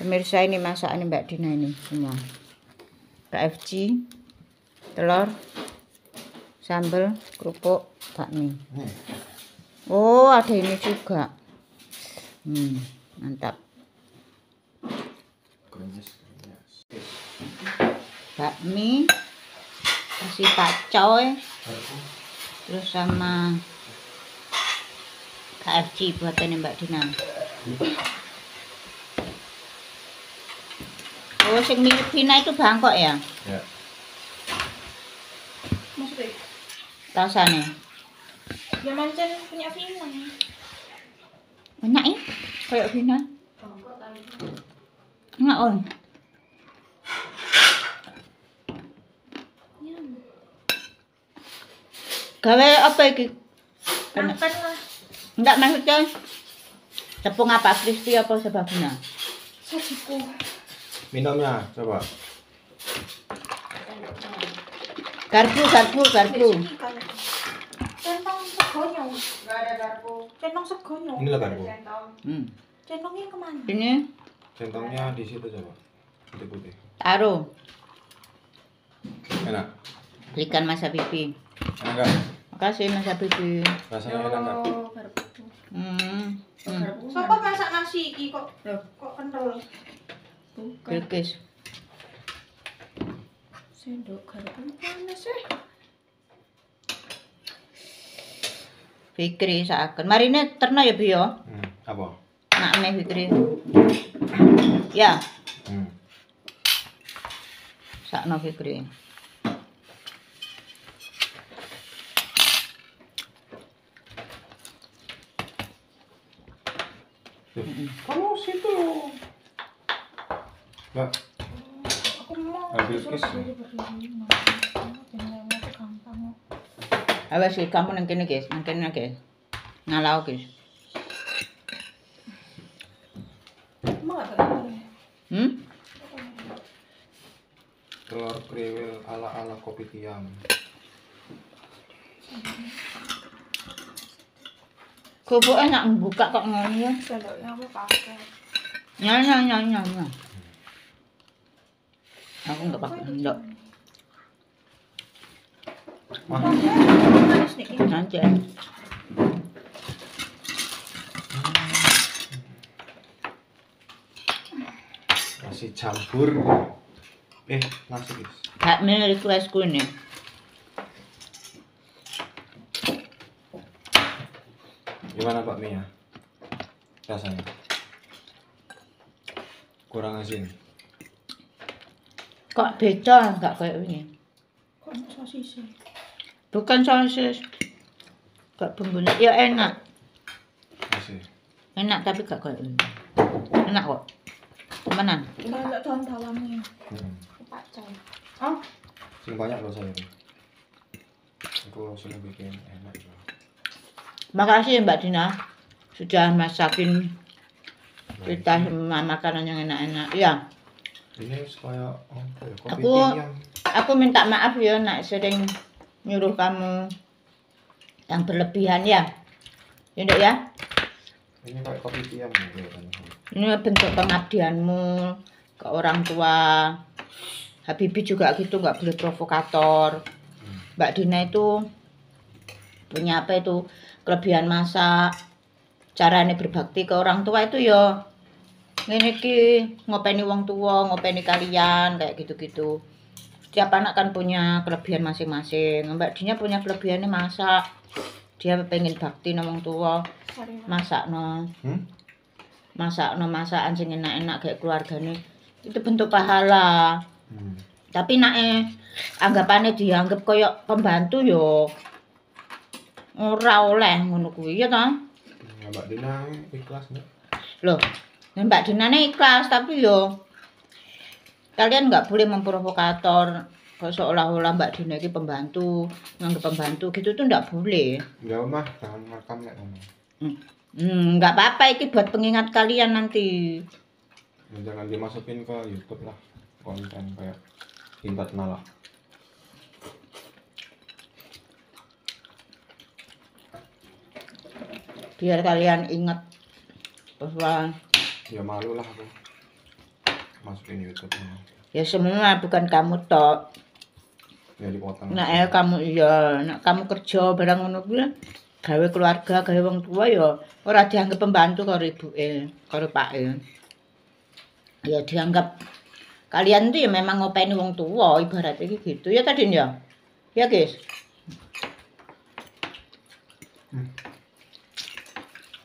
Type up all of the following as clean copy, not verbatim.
Pemirsa, ini masakan Mbak Dina ini semua. KFC, telur, sambal, kerupuk, bakmi. Oh, ada ini juga. Mantap. Bakmi, kasih pakcoy, terus sama KFC buatan Mbak Dina. Oh, sing mirip Vina itu Bangkok ya? Ya. Maksudnya? Rasanya? Ya mancen punya Vina. Enak ya? Kayak Vina? Bangkok kali. Enak on. Ya. Gawe apa iki? Makan lah. Enggak maksudnya tepung apa? Crispy apa sebabnya? Sajiku. Minumnya coba. Garpu. Centong segonyo. Enggak ada garpu. Centong segonyo. Ini lah garpu. Centongnya kemana? Ini Centongnya di situ coba. Putih-putih. taruh. Enak. Belikan Mas Habibi. Enak enggak? Makasih Mas Habibi. Rasanya enak enggak? Garpu. Garpu. Sopo masak nasi iki kok kental. Bukan. Bilkis. Sendok garpu mana sih? Fikri saken. Marine terna ya, Bi yo. Apa? Nak meh Fikri. Ya, sakno Fikri. Kamu situ. Mbak, Aku mau. Bilkis. Awas sih kamu nang kene, guys. Nang kene, guys. Ngalau, guys. Emang gak ada. telur kriwil ala-ala kopi tiam. Kerupuk enak buka kok ngono ya. Sendoknya aku pakai. Nya. Aku enggak pakai sendok. Manis nih. Nanti. Nasi campur. Nasi guys. Hak requestku ini. Gimana Pak Mia? Rasanya? Kurang asin. Kok beda enggak kayak ini? Kok sosis? Bukan sosis. Kok bumbunya ya enak. Masih. Enak tapi gak kayak ini. Enak kok. Temenan. Enggak daun bawangnya. Pakcoy. Oh, Sing banyak loh saya. Aku langsung bikin enak. Makasih Mbak Dina sudah masakin kita makanan yang enak-enak. Ya. Ini supaya kopi Aku- tiam. Aku minta maaf ya nak sering nyuruh kamu yang berlebihan ya. Ya Nduk ya. Ini kayak kopi tiam gitu kan. Ini bentuk pengabdianmu ke orang tua. Habibi juga gitu, nggak boleh provokator. Mbak Dina itu punya apa itu kelebihan masak. Caranya berbakti ke orang tua itu ya ngene iki, ngopeni wong tua, ngopeni kalian kayak gitu-gitu. Setiap anak kan punya kelebihan masing-masing. Mbak Dina punya kelebihannya masak. Dia pengen bakti nang wong tua, masakno. Masakno masakan sing enak-enak kayak keluargane. Itu bentuk pahala. Tapi anggapannya dianggap koyok pembantu yo ora oleh ngono kuwi ya ta. Mbak Dina ikhlas enggak? Loh, Mbak Dina ikhlas tapi yo kalian nggak boleh memprovokator kok seolah-olah Mbak Dina ini pembantu, nganggap pembantu gitu tuh nggak boleh. Enggak mah, jangan makam nek ngomong. Nggak apa-apa ini buat pengingat kalian nanti. Jangan dimasukin ke YouTube lah konten kayak Imbat Nala. Biar kalian ingat bahwa Ya malu lah aku. masukin YouTube. Ya semua, bukan kamu tok. Ya dipotong. Nah, kamu iya, nek kamu kerja barang ngono kuwi gawe keluarga, gawe wong tua ya ora dianggap pembantu karo ibuke, karo pake. Ya dianggap kalian tuh ya memang ngopeni wong tua ibaratnya gitu ya tadi ya. Ya, guys.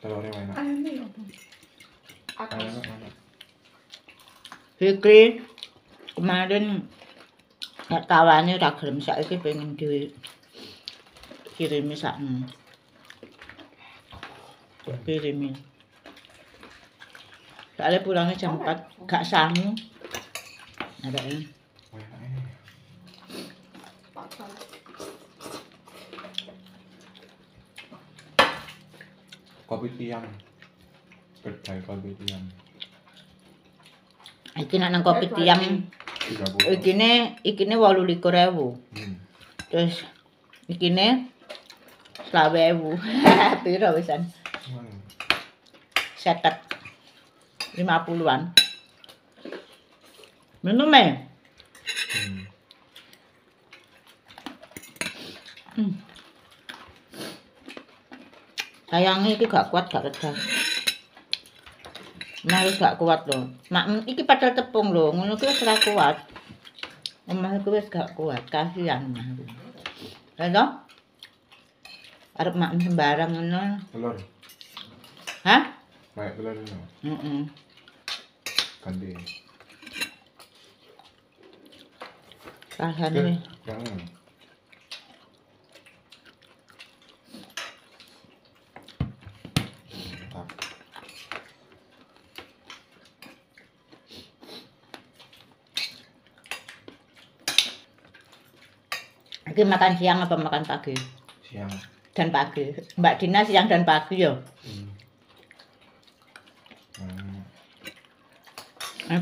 Telurnya enak. Ayamnya ya apa? Enak. Fikri kemarin gak kawane ora gelem saiki pengen kirimi sakno. Kirimi. Soalnya pulangnya jam 4, gak sangu. Ada ini. Kopi tiam. Kedai kopi tiam. Iki nek nang kopi tiam 30. ikine 28.000. Terus ikine 20.000. Piro wisan? Setet 50-an. Minum Sayangnya iki gak kuat gak redah. Nah, gak kuat loh. Mak iki padahal tepung loh, ngono kuwi wis ora kuat. Omah iku wis gak kuat, kasihan. Lha arep mak sembarang ngono. Telur. Hah? Kayak telur ini. Ganti. Kasihan wis. Jangan. Iki makan siang apa makan pagi? Siang. Dan pagi. Mbak Dina siang dan pagi ya.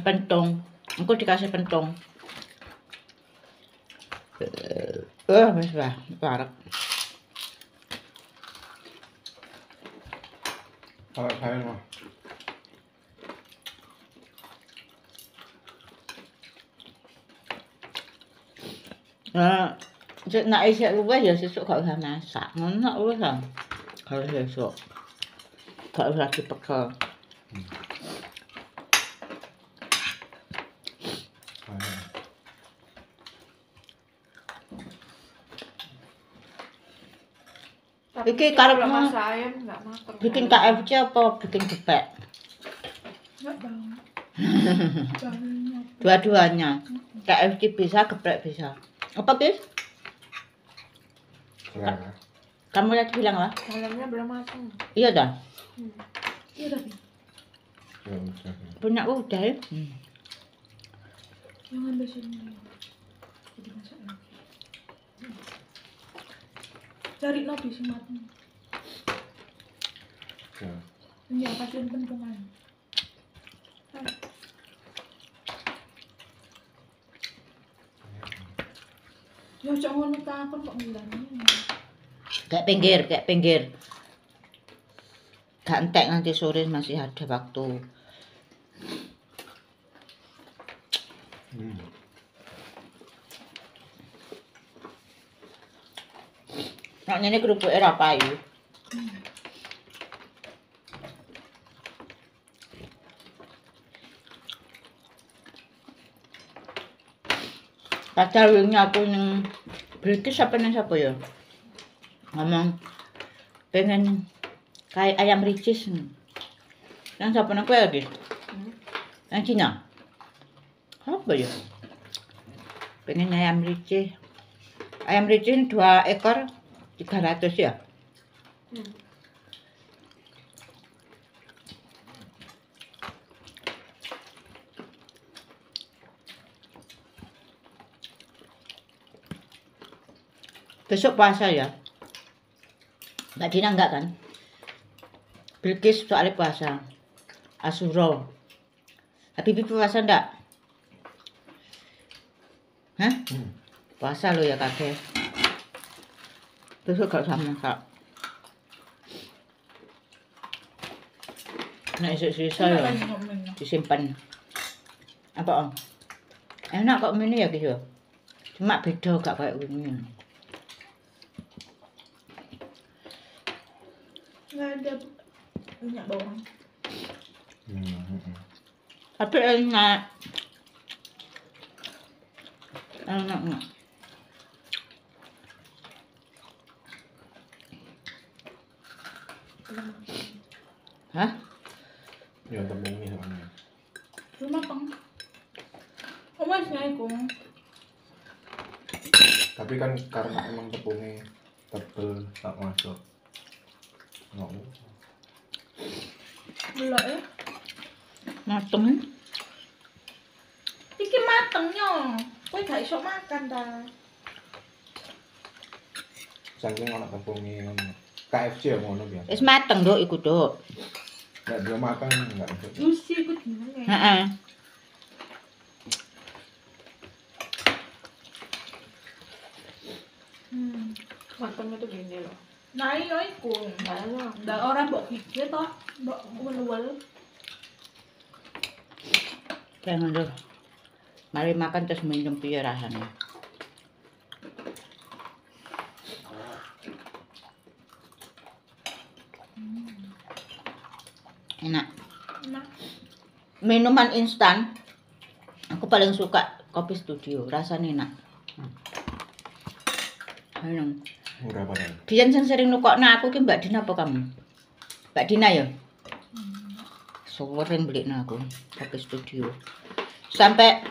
Pentung. Engko dikasih pentung. Wis lah, parek. Kalau saya mah. Nek isih luwih ya sesuk gak usah masak. Ngono wis ah. Kalau sesuk. Gak usah dipeksa. Iki karepmu masak ayam enggak mateng. bikin KFC apa bikin gepek? Enggak tahu. Dua-duanya. KFC bisa, geprek bisa. Apa, guys? Selera. Kamu tadi bilang apa? Ayamnya belum mateng. Iya dah. Iya tapi Ya udah. Punya udah ya. jangan sini. Jadi masak lagi. Cari nabi sing mateng. Ya. Iya, kasihin pentungan. Ya jangan ngono takon kok ngilani. Kayak pinggir. Gak entek nanti sore masih ada waktu. Nek ngene kerupuke ora payu. Padahal wingi aku ning Brikis apa ya? Ngomong pengen kayak ayam ricis. Yang siapa nang kowe lagi? Yang Cina. Apa ya? Pengen ayam ricis. Ayam ricis 2 ekor 300 ya? Besok puasa ya? Mbak Dina enggak kan? Bilkis soalnya puasa. Asyura. Habibie puasa enggak? Hah? Puasa lo ya kakek. Besok gak usah masak. Nah, sisa ya disimpan. Apa Om? Enak kok mini ya gitu. Cuma beda gak kayak wingi. Nggak ada minyak bawang. Tapi enak. Enak. Hah? Ya tepung ini soalnya. Cuma pang. Omasnya iku. Tapi kan karena emang tepungnya tebel tak masuk. Nggak mau. Belok ya. Mateng. Iki matengnya. Kowe gak iso makan ta. Saking anak tepungnya ngono. KFC ya ngono biasa. Wis mateng Duk iku Duk. Nggak dia makan nggak bisa. Mesti iku gimana? Heeh. Matengnya tuh gini loh. Nah iya iku. Nggak orang mbok gigit toh, mbok wel-wel. Jangan Duk. Mari makan terus minum piye rasane. Enak. Nah, Minuman instan. Aku paling suka kopi studio, rasanya enak. Enak. Murah padahal. Biyen sing sering nukokno aku ki Mbak Dina apa kamu? Mbak Dina ya? Sering beliin aku kopi studio. Sampai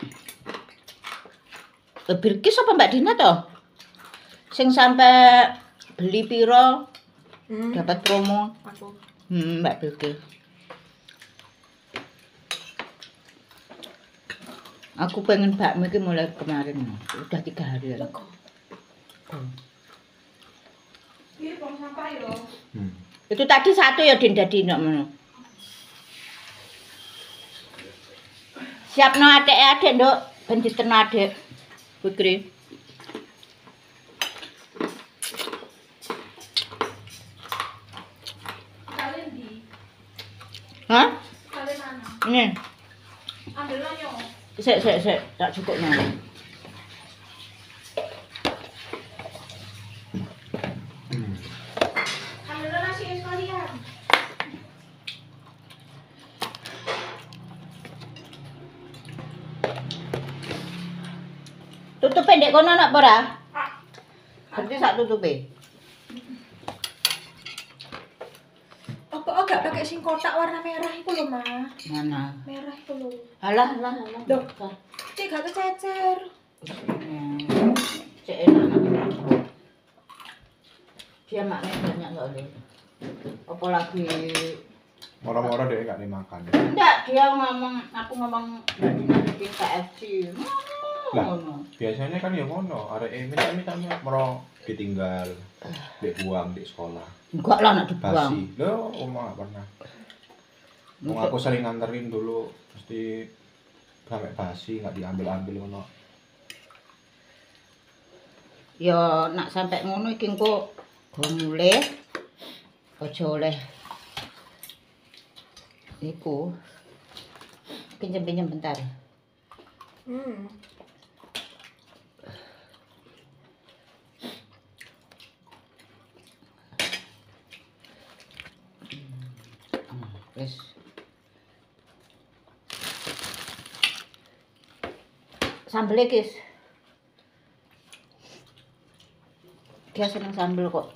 Birkis apa Mbak Dina toh? Sing sampai beli piro dapat promo. aku. Mbak Birkis. Aku pengen bakmi ki mulai kemarin. Udah 3 hari ya. Lego. Iya, buang sampah yo. Itu tadi satu ya Dinda Dino ngono. Siapno adik-adik, Nduk. Ben diterno adik. Fikri. Kalian di Hah? kalian mana? Ini. Ambil aja. Sik. Tak cukup nang. Ambil nasi sekalian. Tutup pendek kono nak apa ora? Ah, Berarti sak tutupe. apa agak pakai sing kotak warna merah itu loh, Ma. Mana? Merah itu loh. Alah. Loh. Cek gak kececer. Cek enak nak. Dia maknya banyak soalnya. Apa lagi? Murah-murah deh nggak dimakan. Enggak, dia ngomong, aku ngomong bikin KFC. Lah, biasanya kan ya ngono, arek minta mero ditinggal, dibuang di sekolah. Enggak lah nak dibuang. Basi. Loh, oma nggak pernah. Wong aku sering nganterin dulu, mesti sampai basi nggak diambil-ambil ngono. Ya nak sampai ngono iki engko go mulih. Aja oleh iku. Pinjem-pinjem bentar. Wis. Sambel iki. Dia seneng sambel kok.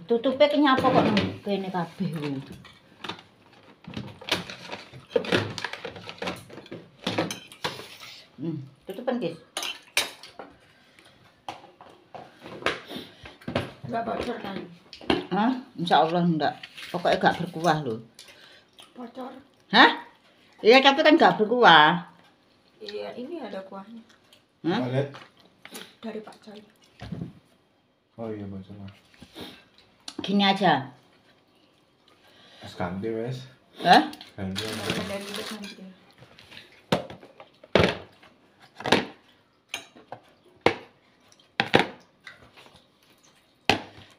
Tutupe kenyapa kok nang kene kabeh kuwi. Tutupan, Guys. Enggak bocor kan? Hah? Insyaallah enggak. Pokoknya gak berkuah loh. Bocor. Hah? Iya, tapi kan gak berkuah. Iya, ini ada kuahnya Hah? Lihat. dari Pak Coy. Oh iya, bocor lah. Gini aja. Es ganti wes. Hah? Ganti sama. Dari itu nanti.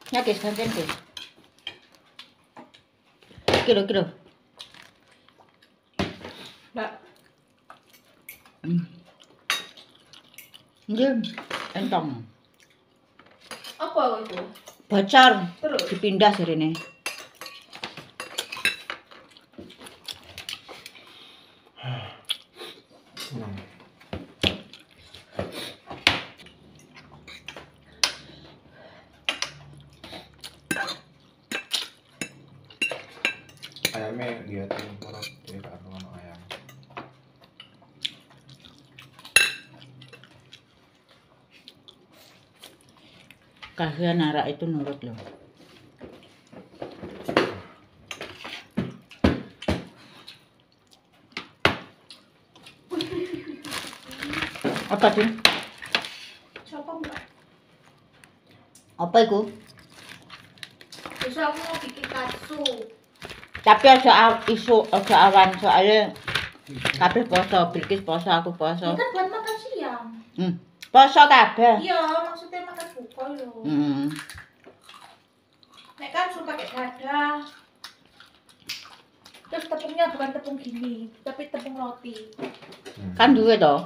Ya, Guys, gantian, Guys. Kilo. Enggak. Nggih, entong. Apa itu? Bocor, Terus. dipindah jarine. Ayamnya liatin korot ya karo ono ayam. Kasihan arak itu nurut loh. Apa sih? Siapa Mbak? Apa itu? Besok aku mau bikin katsu. Tapi aja awan soalnya kabeh poso, Bilkis poso, aku poso. Itu buat makan siang. Poso kabeh. Iya, maksudnya makan buka loh. Nek katsu pakai dada. Terus tepungnya bukan tepung gini, tapi tepung roti. Kan duwe to.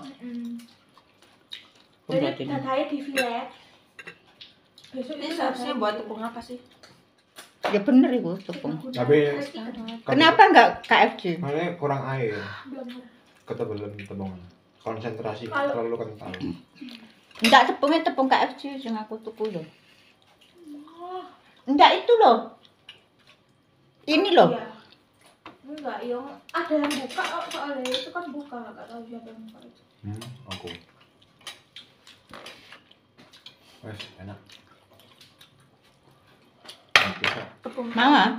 Jadi dadanya di fillet. Besok Ini seharusnya buat tepung apa sih? Ya bener itu tepung. Tapi Kenapa enggak KFC? makanya kurang air, belum. ketebalan tepungnya. Konsentrasi Kalau- terlalu kental. Enggak tepungnya tepung KFC sing aku tuku lho. Enggak itu loh. Ini loh. Iya. Enggak, yang ada yang buka soalnya itu kan buka, enggak tahu siapa yang buka itu. Aku. Wes enak. Bisa. Tepung. Mau ah?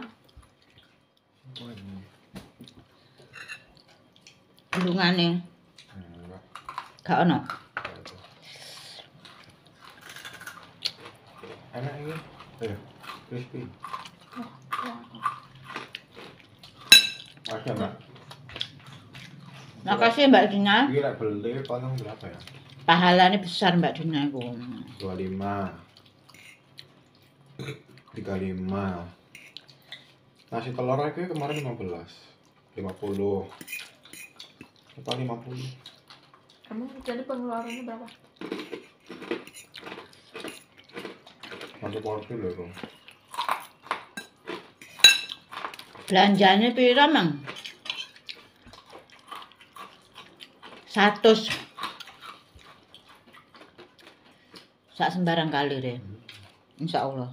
Bulungane Enggak. gak ono. Enak ini. Crispy. Ada Mbak. Makasih Mbak Dina. Ini lek beli paling berapa ya? Pahalanya besar Mbak Dina iku. 25. 35. Nasi telur aja kemarin 15. 50. Apa 50? Emang jadi pengeluarannya berapa? Satu porsi loh itu. Belanjanya piro, Mang? 100. Sak sembarang kali deh. Insya Allah.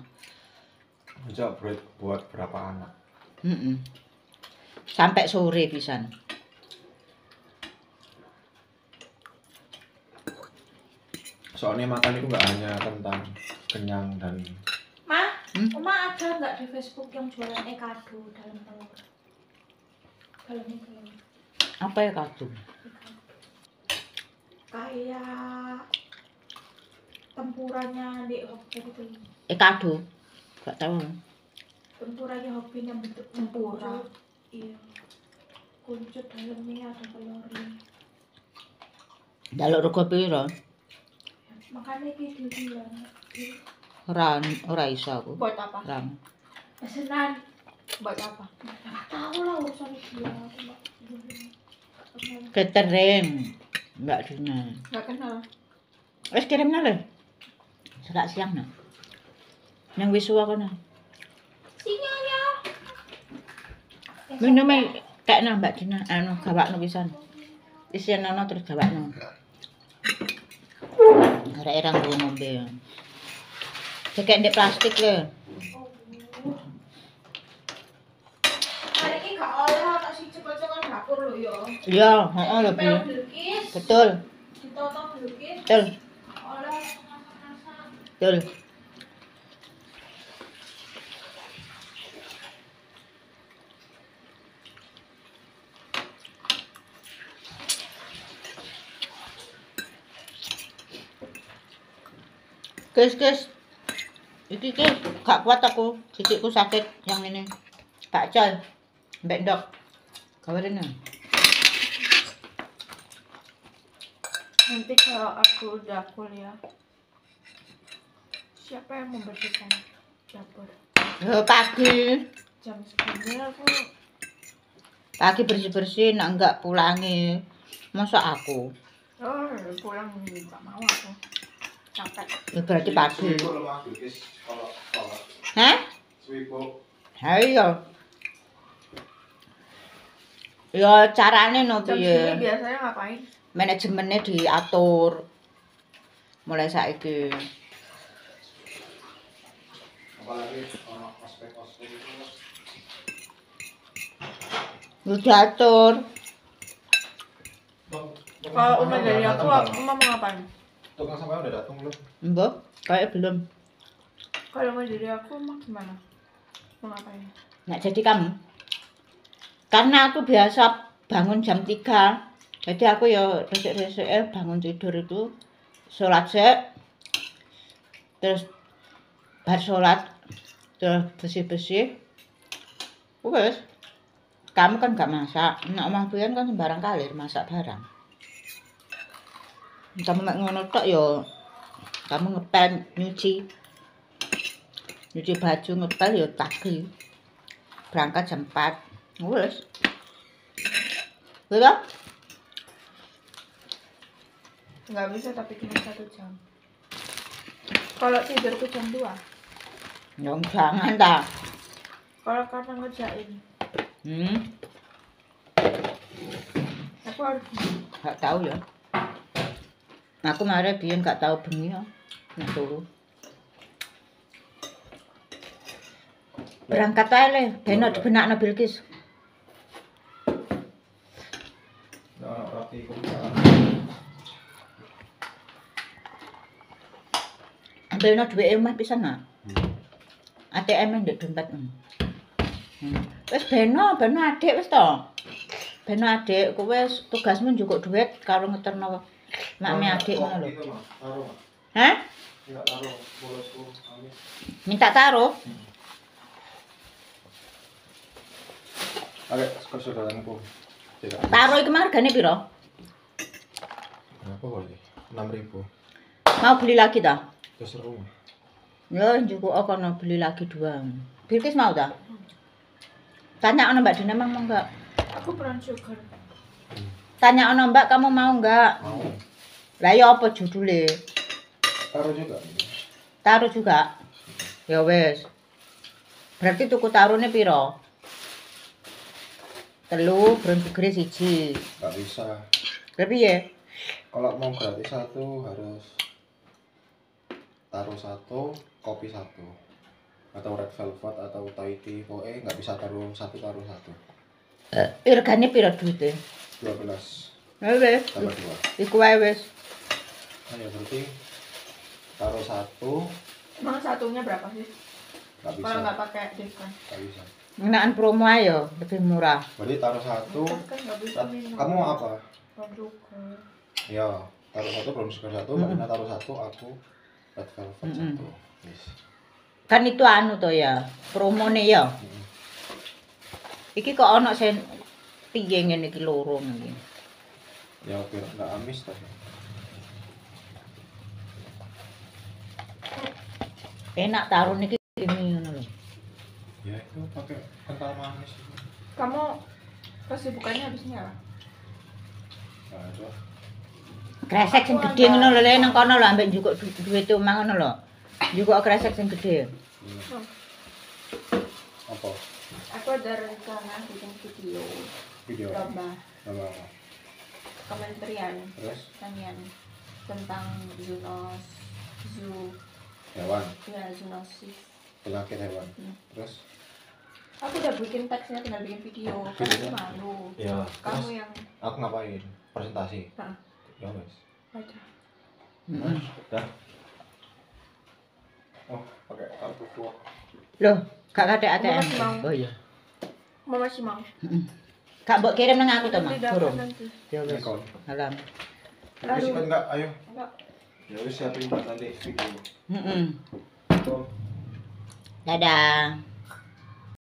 Bisa buat berapa anak? Sampai sore pisan. Soalnya makan itu nggak hanya tentang kenyang dan Ma, Oma ada nggak di Facebook yang jualan ekado dalam telur? Dalamnya telur. Apa ya kado? Kayak tempuranya di Hobi gitu. Kado. Gak tahu. Tempuranya Hobi yang bentuk Tempura. Iya. Kuncut dalamnya ada telurnya. Jaluk rego piro? Makanya kayak dibilang. Ora iso aku. Buat apa? Ram. Pesenan. Buat apa? Nggak tahu lah urusan dia. Aku nggak kenal. Catering. Mbak Dina. Nggak kenal. Wis kirimna lho. Selak siang nah. Nang Wiswa kono. Sinyalnya. Minumnya kayak nang Mbak Dina, anu gawakno pisan. Isian ana terus gawakno. Ora erang go ngombe. Cekek ndek plastik lho. Hari ini gak oleh tak sih cekel-cekel dapur lho ya. Iya, heeh lho, Bu. Pel Bilkis. Betul, Ditoto Bilkis. betul, Oleh masak-masak. betul. Guys. Iki gak kuat aku. Gigiku sakit yang ini. Bakcal. Mbak Dok. Kawarin ya. Nanti kalau aku udah kuliah, siapa yang membersihkan dapur? Pagi. Jam segini aku Pagi bersih-bersih, nak enggak pulangi. Masa aku? Oh, pulang nggak mau aku. Capek. Ya berarti pagi. Swipo lemah Bilkis kalau sholat. Hah? Swipo. Ayo. Ya carane no Jam piye? segini biasanya ngapain? Manajemennya diatur. Mulai saiki. Apalagi ospek-ospek itu Lu diatur. Kalau Uma dari aku Uma mau ngapain? tukang sampah udah datang belum? Mbok, kayak belum. Kalau Uma dari aku Uma gimana? Mau ngapain? Nak jadi kamu. Karena aku biasa bangun jam 3. Jadi aku ya resik-resik bangun tidur itu sholat sek. Terus bar sholat terus bersih-bersih. Wes. Kamu kan gak masak. Nak omah pian kan sembarang kali masak barang. Kamu mek ngono tok ya kamu ngepel nyuci baju ngepel ya pagi berangkat jam 4 wes betul Nggak bisa tapi cuma 1 jam. Kalau tidurku jam 2. ya jangan dah Kalau karena ngerjain, aku harus gak tahu ya aku kemarin biyen gak tahu bengi ya nak turu berangkat aja le benok dibenakno Bilkis Nah, roti ambilno duwike omah pisan nak ATM ndek dompet wis beno adik wis to beno adik kowe wis tugasmu njukuk duit karo ngeterno makme adik ngono lho itu mah, taruh mah. hah Enggak taruh, bolosku amis. minta taruh Ada kesaudaraan tidak. taruh iki hargane piro Berapa boleh? 6.000. mau beli lagi ta Terseru. ya njukuk kono beli lagi 2 Bilkis mau ta tanya ono Mbak Dina mau enggak aku brown sugar. tanya ono Mbak kamu mau enggak Mau. lah ya apa judule Taruh juga. taruh juga ya wes berarti tuku taruhnya piro 3 brown sugar 1 Enggak bisa. tapi ya Kalau mau gratis 1 harus taruh 1, kopi 1. Atau red velvet atau Thai tea. Pokoknya nggak bisa taruh 1 taruh 1. regane piro duite 12 ya wes tambah 2. iku wae wes Nah, ya berarti taruh 1 Emang satunya berapa sih? nggak bisa. Kalau nggak pakai diskon. Nggak bisa. ngenaan promo ayo lebih murah Berarti taruh 1. Kan nggak bisa minum. Kamu mau apa? Brown sugar. Ya, taruh 1 belum sugar 1, Mbak Dina taruh 1, aku red velvet 1. Yes. kan itu anu to ya promone ya iki kok ono sen piye ngene iki loro iki Ya biar nggak amis tadi. enak taruh niki ini ngono lho Ya itu pakai kental manis itu. Kamu kesibukannya habisnya apa? Nah, itu. kresek sing gedhe ngono lho le nang kono lho ambek njukuk duwite omah ngono lho njukuk kresek sing gedhe Iya. Apa? Aku ada rencana bikin video Video. lomba Lomba apa? Kementerian Terus Pertanian tentang zoo hewan, ya zoonosis. penyakit hewan. Terus Aku udah bikin teksnya, tinggal bikin video. Kan aku malu. ya, Kamu terus yang aku ngapain? Presentasi. Nah. Ya wes. baca. Dah. Oh, pakai kartu tua. Loh, gak ada ATM. Masih mau. Oh iya. Mau masih mau? Gak mbok kirim nang aku to, Mas. Tidak Durung. nanti. Ya wis. Nikon. Alam. Wis kan enggak, ayo. Enggak. Ya wis siapin buat nanti video. Heeh. Tuh. Dadah.